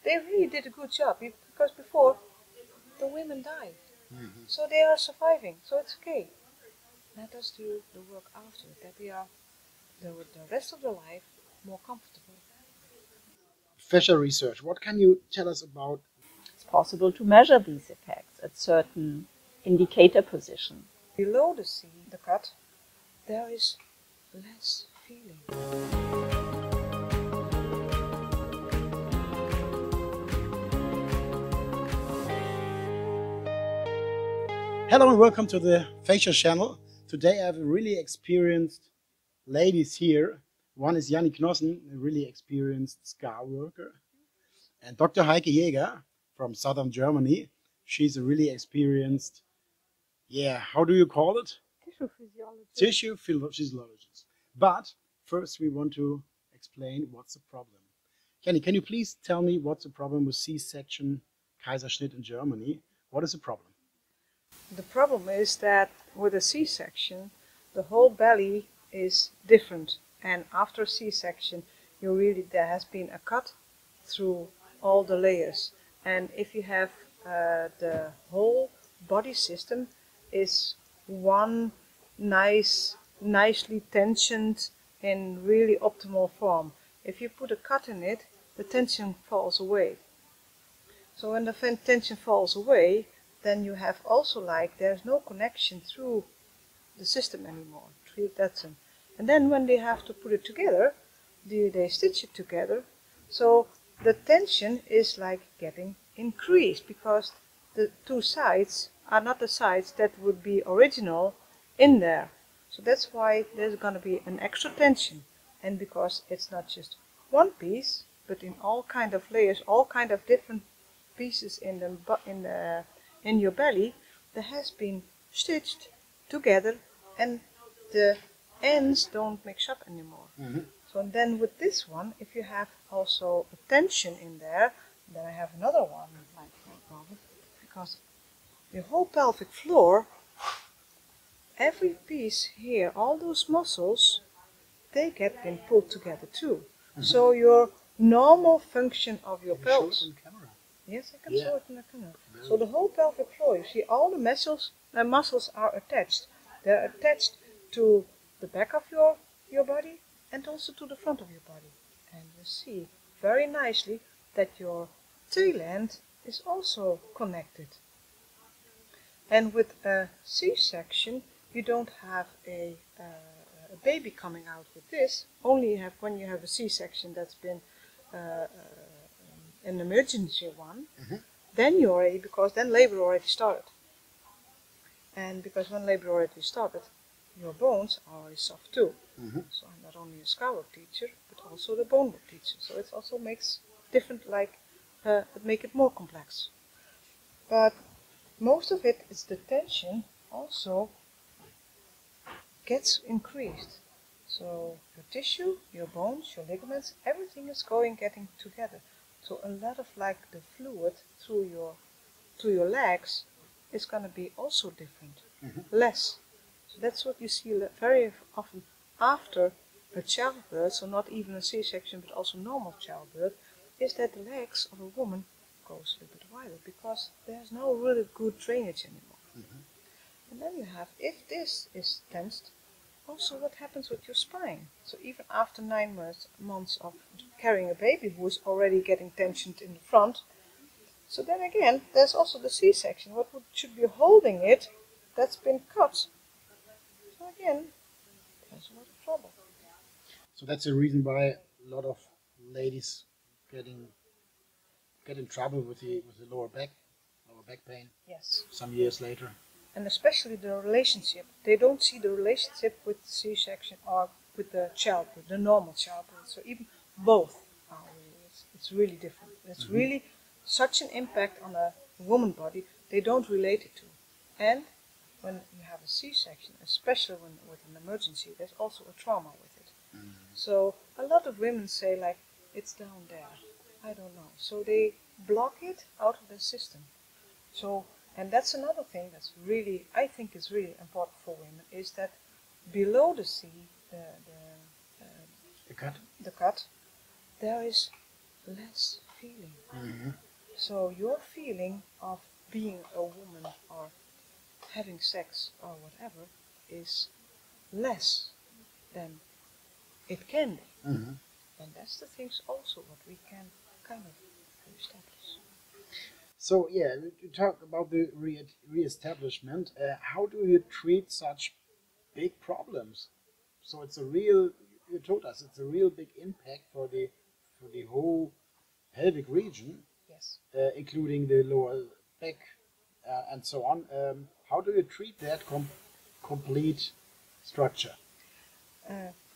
they really did a good job, because before the women died. So they are surviving, so it's okay. Let us do the work after, that they are the rest of their life more comfortable. Fascia research, what can you tell us about? It's possible to measure these effects at certain indicator positions. Below the C, the cut, there is less feeling. Hello and welcome to the Fascia channel. Today I have really experienced ladies here. One is Jannie Cnossen, a really experienced scar worker, and Dr. Heike Jäger from southern Germany. She's a really experienced, how do you call it? Tissue physiologist. Tissue physiologist. But first we want to explain what's the problem. Jannie, can you please tell me what's the problem with C-section Kaiserschnitt in Germany? What is the problem? The problem is that with a C-section, the whole belly is different, and after a C-section, there has been a cut through all the layers. And if you have the whole body system is one nicely tensioned in really optimal form. If you put a cut in it, the tension falls away. So when the tension falls away, then you have also there's no connection through the system anymore. And then when they have to put it together, they stitch it together. So the tension is getting increased, because the two sides are not the sides that would be original in there. So that's why there's going to be an extra tension. And because it's not just one piece, but in all kind of layers, all kind of different pieces in your belly, that has been stitched together, and the ends don't mix up anymore. So then with this one, if you have also a tension in there, then I have another one like that, because the whole pelvic floor, every piece here, all those muscles, they get been pulled together too. So your normal function of your pelvis. Yes, I can show it in the camera. So the whole pelvic floor, you see all the muscles are attached. They're attached to the back of your body and also to the front of your body. And you see very nicely that your tail end is also connected. And with a C-section, you don't have a baby coming out with this. Only when you have a C-section that's been an emergency one, then you're ready, because then labor already started. And because when labor already started, your bones are already soft too. So I'm not only a Scarwork teacher, but also the bone work teacher. So it also makes different, make it more complex. But most of it is the tension also gets increased. So your tissue, your bones, your ligaments, everything is getting together. So a lot of the fluid through your legs is going to be also different, less. So that's what you see very often after a childbirth, so not even a C-section but also normal childbirth, is that the legs of a woman goes a little bit wider, because there's no really good drainage anymore. And then you have, if this is tensed, also what happens with your spine. So even after 9 months of carrying a baby who is already getting tensioned in the front, so then again there's also the C-section, what should be holding it, that's been cut. So again, there's a lot of trouble. So that's the reason why a lot of ladies get in trouble with the lower back pain. Yes. Some years later. And especially the relationship. They don't see the relationship with the C-section or with the childbirth, the normal childbirth. So even both are it's really different. It's really such an impact on a woman body, they don't relate it to. And when you have a C-section, especially with an emergency, there's also a trauma with it. So a lot of women say it's down there. I don't know. So they block it out of the system. So, and that's another thing that's really, I think is really important for women, is that below the C, the cut, there is less feeling. Mm-hmm. So your feeling of being a woman or having sex or whatever is less than it can be. Mm-hmm. And that's the things also what we can kind of establish. So yeah, to talk about the re-establishment, how do you treat such big problems? So it's a real, you told us, it's a real big impact for the whole pelvic region, Yes. including the lower back and so on. How do you treat that complete structure?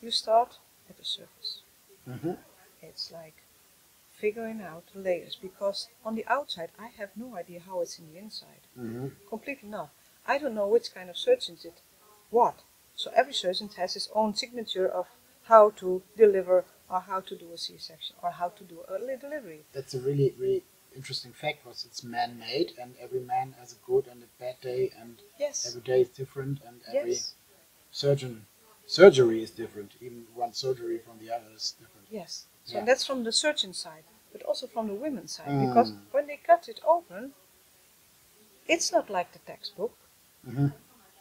You start at the surface. Mm-hmm. It's like figuring out the layers, because on the outside I have no idea how it's in the inside. Mm-hmm. Completely not. I don't know which kind of surgeon did what. So every surgeon has his own signature of how to deliver or how to do a C-section or how to do early delivery. That's a really, really interesting fact, because it's man-made, and every man has a good and a bad day, and Yes. every day is different, and every Yes. surgery is different. Even one surgery from the other is different. Yes. So Yeah. that's from the surgeon side, but also from the women's side, because when they cut it open, it's not like the textbook. Mm-hmm.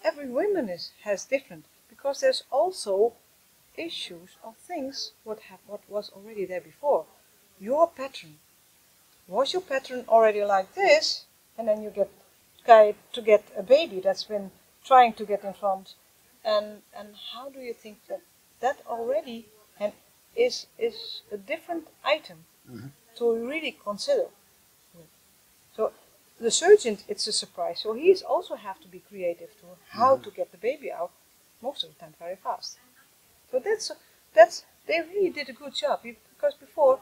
Every woman has different, because there's also issues of things what was already there before. Your pattern. Was your pattern already like this, and then you get to get a baby that's been trying to get in front, and how do you think that already and is a different item to really consider? So the surgeon, it's a surprise. So he's also have to be creative to how to get the baby out, most of the time very fast. So that's they really did a good job, because before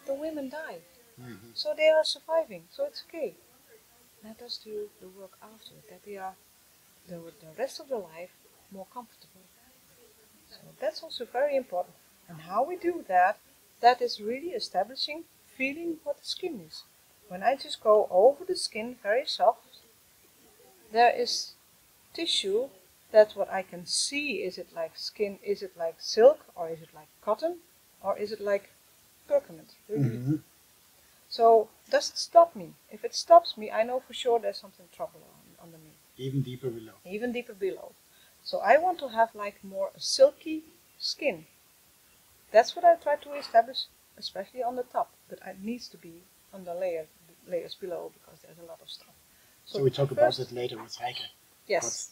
the women died. So they are surviving, so it's okay. Let us do the work after, that they are the rest of their life more comfortable. So that's also very important. And how we do that, that is really establishing, feeling what the skin is. When I just go over the skin very soft, there is tissue. That's what I can see. Is it like skin? Is it like silk? Or is it like cotton? Or is it like percament? Really? Mm-hmm. So does it stop me? If it stops me, I know for sure there's something trouble underneath. Even deeper below. Even deeper below. So I want to have like more a silky skin. That's what I try to establish, especially on the top. But it needs to be on the layers below, because there's a lot of stuff. So we talk about it later with Heike. Yes.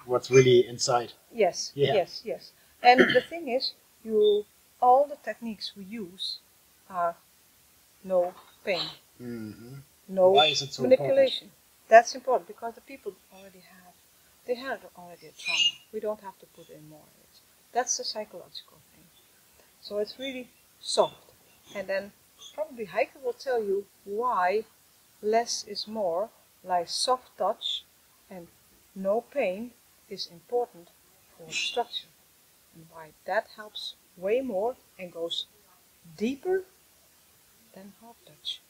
What's really inside. Yes. Yeah. Yes. Yes. And the thing is, all the techniques we use are no pain. Mm-hmm. No Why is it so manipulation. That's important, because the people already had already a trauma. We don't have to put in more of it. That's the psychological thing. So it's really soft. And then probably Heike will tell you why less is more, like soft touch and no pain is important for structure. And why that helps way more and goes deeper than hard touch.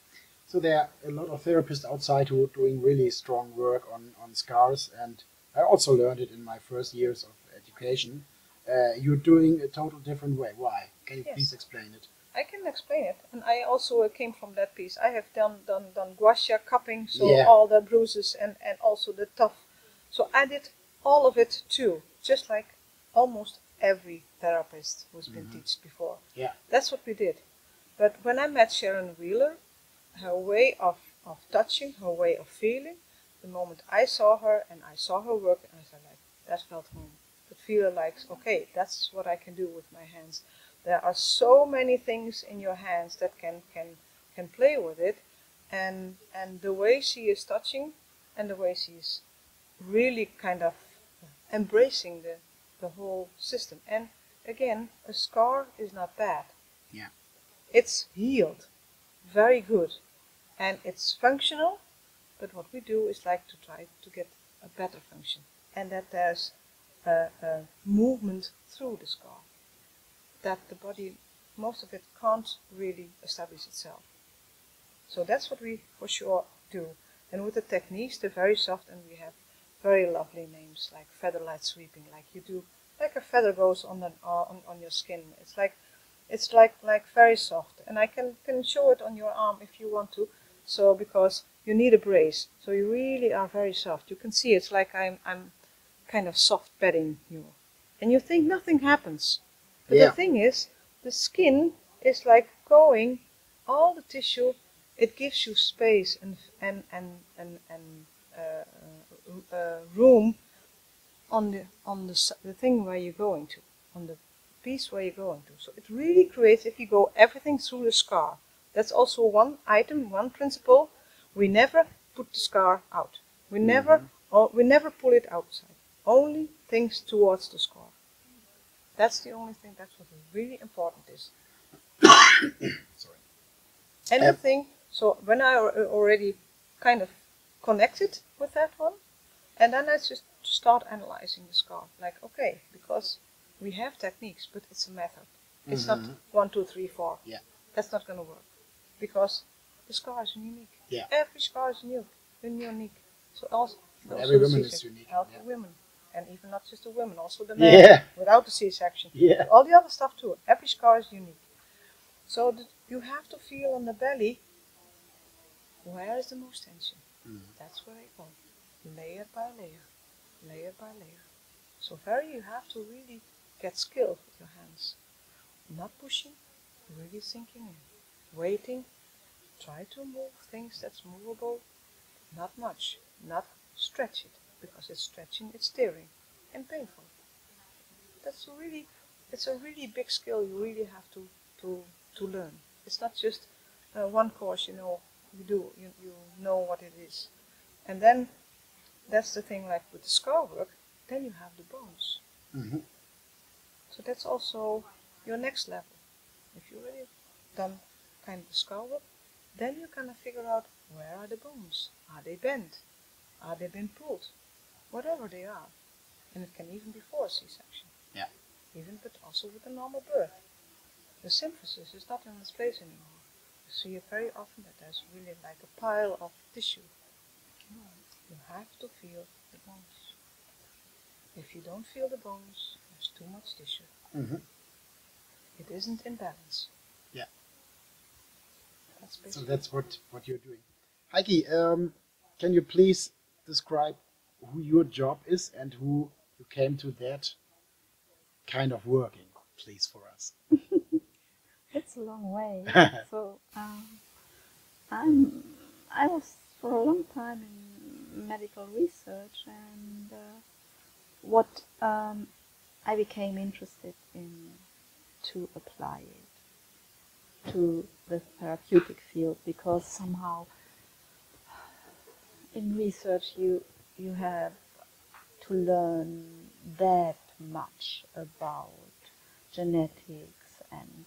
So there are a lot of therapists outside who are doing really strong work on scars, and I also learned it in my first years of education. You're doing a total different way. Why? Can you please explain it? I can explain it, and I also came from that piece. I have done gua sha cupping, so all the bruises and also the tough. So I did all of it too, just like almost every therapist who's been taught before. Yeah. That's what we did. But when I met Sharon Wheeler, her way of touching, her way of feeling, the moment I saw her and I saw her work, and I said, like, that felt home. It feel like, okay, that's what I can do with my hands. There are so many things in your hands that can play with it, and the way she is touching, and the way she is really kind of embracing the whole system. And again, a scar is not bad. Yeah. It's healed, very good, and it's functional. But what we do is like to try to get a better function, and that there's a movement through the scar, that the body, most of it can't really establish itself. So that's what we for sure do. And with the techniques, they're very soft, and we have very lovely names like feather light sweeping, like you do, like a feather goes on your skin. It's like It's like very soft, and I can show it on your arm if you want to. So because you need a brace, so you really are very soft. You can see it's like I'm kind of soft bedding you, and you think nothing happens, but Yeah. the thing is, the skin is like going all the tissue. It gives you space and room on the thing where you're going to, on the piece where you're going to. So it really creates, if you go everything through the scar. That's also one item, one principle. We never put the scar out. We never pull it outside. Only things towards the scar. That's the only thing. That's what really important is. Sorry. Anything. So when I already kind of connected with that one, and then I just start analyzing the scar. Like, okay, because we have techniques, but it's a method. It's not 1, 2, 3, 4. Yeah. That's not going to work, because the scar is unique. Yeah. Every scar is unique. So also every woman is unique. Every women, and even not just the women, also the man without the C-section. Yeah. All the other stuff too. Every scar is unique. So you have to feel on the belly. Where is the most tension? That's where I go. Layer by layer. Layer by layer. So you have to really get skilled with your hands. Not pushing, really sinking in. Waiting, try to move things that's movable. Not much, not stretch it, because it's stretching, it's tearing, and painful. It's a really big skill you really have to learn. It's not just one course, you know what it is. And then that's the thing, like with the Scarwork, then you have the bones. So that's also your next level. If you already done kind of the Scarwork, then you kind of figure out, where are the bones? Are they bent? Are they been pulled? Whatever they are. And it can even be before C-section. Yeah. Even, but also with a normal birth. The symphysis is not in its place anymore. You see it very often that there's really like a pile of tissue. You have to feel the bones. If you don't feel the bones, there's too much tissue. It isn't in balance. Yeah. So that's what you're doing. Heike, can you please describe who your job is and who you came to that kind of working, please, for us? It's a long way. So I was for a long time in medical research, and what I became interested in to apply it to the therapeutic field, because somehow in research you have to learn that much about genetics and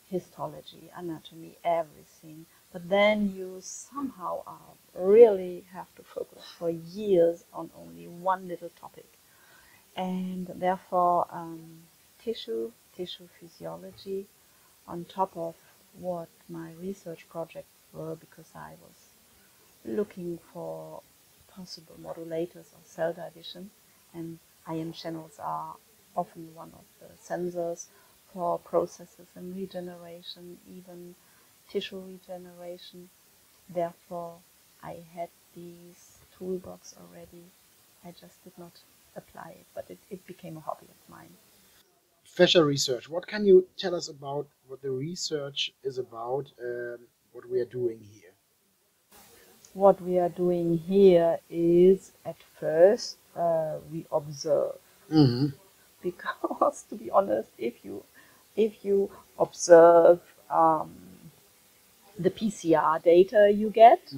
histology, anatomy, everything. But then you somehow really have to focus for years on only one little topic. And therefore, tissue physiology, on top of what my research projects were, because I was looking for possible modulators of cell division, and ion channels are often one of the sensors for processes in regeneration, even tissue regeneration. Therefore, I had this toolbox already. I just did not apply it, but it became a hobby of mine. Fascia research. What can you tell us about what the research is about, what we are doing here? What we are doing here is, at first, we observe. Because, to be honest, if you observe the PCR data you get,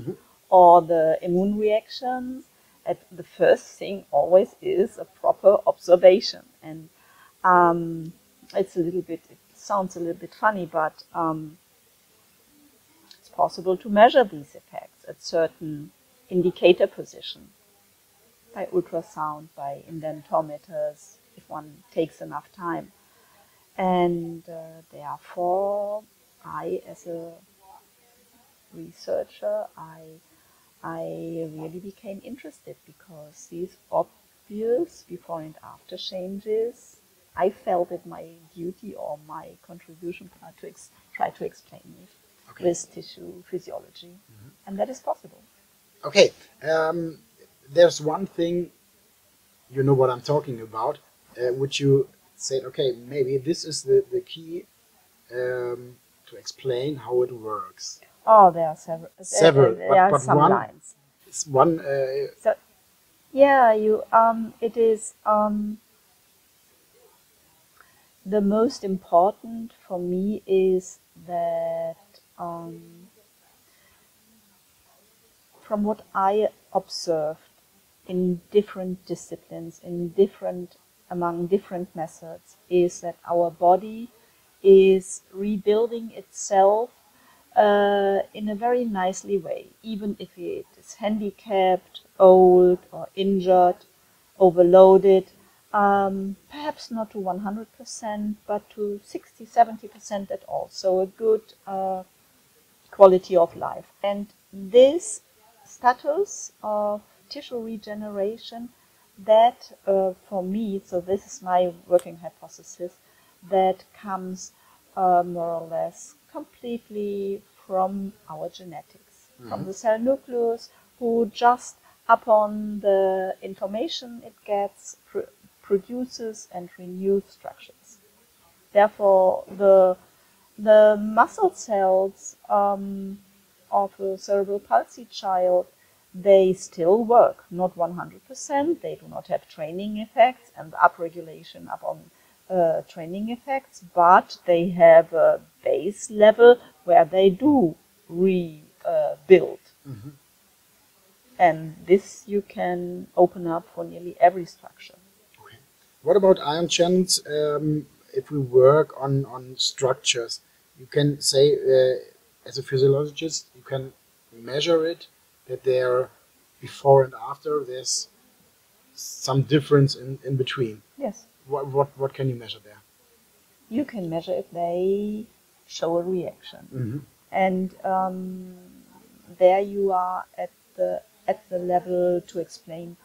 or the immune reactions, the first thing always is a proper observation. And it sounds a little bit funny, but it's possible to measure these effects at certain indicator position by ultrasound, by indentometers, if one takes enough time. And therefore, I, as a researcher, I really became interested, because these obvious before and after changes I felt it my duty or my contribution part to try to explain it with tissue physiology, and that is possible. Okay, there's one thing, you know what I'm talking about, which you said, okay, maybe this is the key to explain how it works. Oh, there are several. There are but some one, lines. One. So, yeah, it is the most important for me is that from what I observed in different disciplines, among different methods, is that our body is rebuilding itself in a very nicely way, even if it is handicapped, old, or injured, overloaded, perhaps not to 100%, but to 60–70% at all. So a good quality of life. And this status of tissue regeneration, that for me, so this is my working hypothesis, that comes more or less completely from our genetics, from the cell nucleus, who just upon the information it gets produces and renews structures. Therefore, the muscle cells of a cerebral palsy child, they still work, not 100%. They do not have training effects and upregulation upon training effects, but they have a base level where they do rebuild. And this you can open up for nearly every structure. Okay. What about ion channels? If we work on structures, you can say, as a physiologist, you can measure it, that there, before and after, there's some difference in between. Yes. What can you measure there? You can measure if they show a reaction. And there you are at the level to explain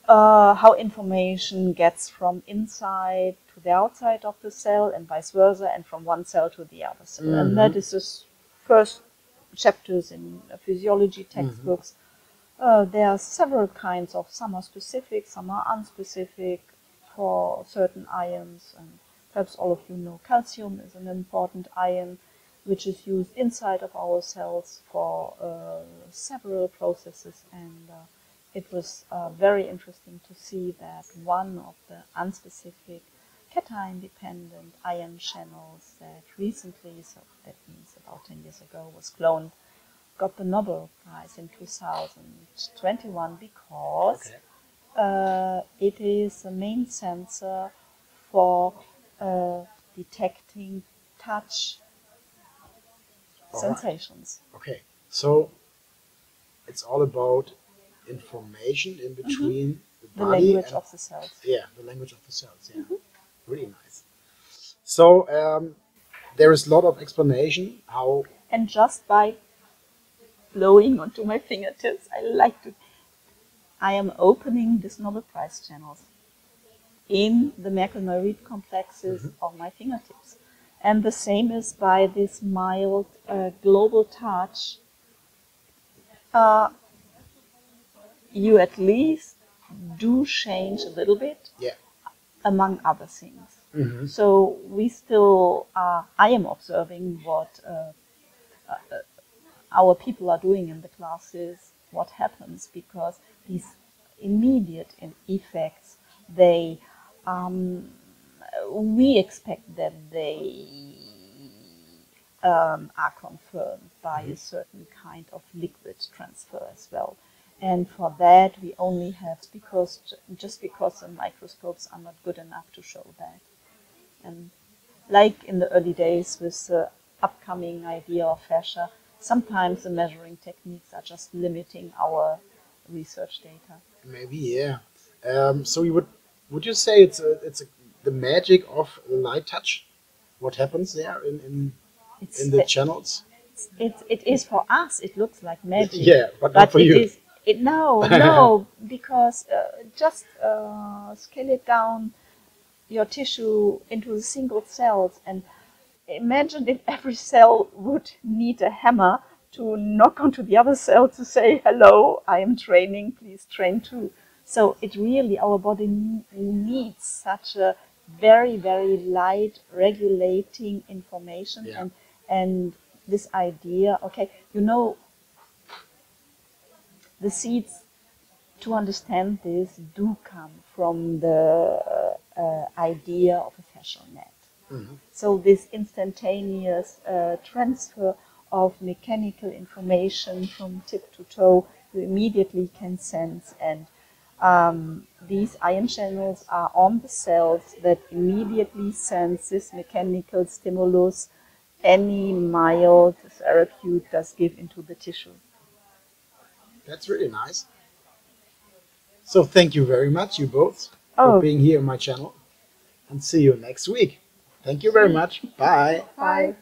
how information gets from inside to the outside of the cell and vice versa, and from one cell to the other cell. And that is the first chapters in physiology textbooks. There are several kinds of, some are specific, some are unspecific for certain ions, and perhaps all of you know calcium is an important ion which is used inside of our cells for several processes, and it was very interesting to see that one of the unspecific cation-dependent ion channels that recently, so that means about 10 years ago, was cloned, got the Nobel Prize in 2021 because it is the main sensor for detecting touch sensations. Okay, so it's all about information in between the body language and, of the cells. Yeah, the language of the cells. Yeah, really nice. So there is a lot of explanation how. And just by blowing onto my fingertips, I am opening these Nobel Prize channels in the Merkel-Neuroid complexes of my fingertips. And the same is by this mild global touch. You at least do change a little bit, among other things. So we still, I am observing what our people are doing in the classes, what happens, because these immediate effects, we expect that they are confirmed by a certain kind of liquid transfer as well. And for that we only have, just because the microscopes are not good enough to show that. And like in the early days with the upcoming idea of fascia, sometimes the measuring techniques are just limiting our research data. Maybe, yeah. So you would you say it's the magic of light touch? What happens there in the channels? It is for us. It looks like magic. Yeah, but not for you. No, because just scale it down your tissue into the single cells, and imagine if every cell would need a hammer to knock onto the other cell to say, hello, I am training, please train too. So it really, our body needs such a very, very light regulating information. Yeah. And this idea, okay, you know, the seeds to understand this do come from the idea of a fascial net. Mm-hmm. So this instantaneous transfer of mechanical information from tip to toe, you immediately can sense, and these ion channels are on the cells that immediately sense this mechanical stimulus any mild therapeutic does give into the tissue. That's really nice. So thank you very much, you both, for being here on my channel, and see you next week. Thank you very much. Bye. Bye.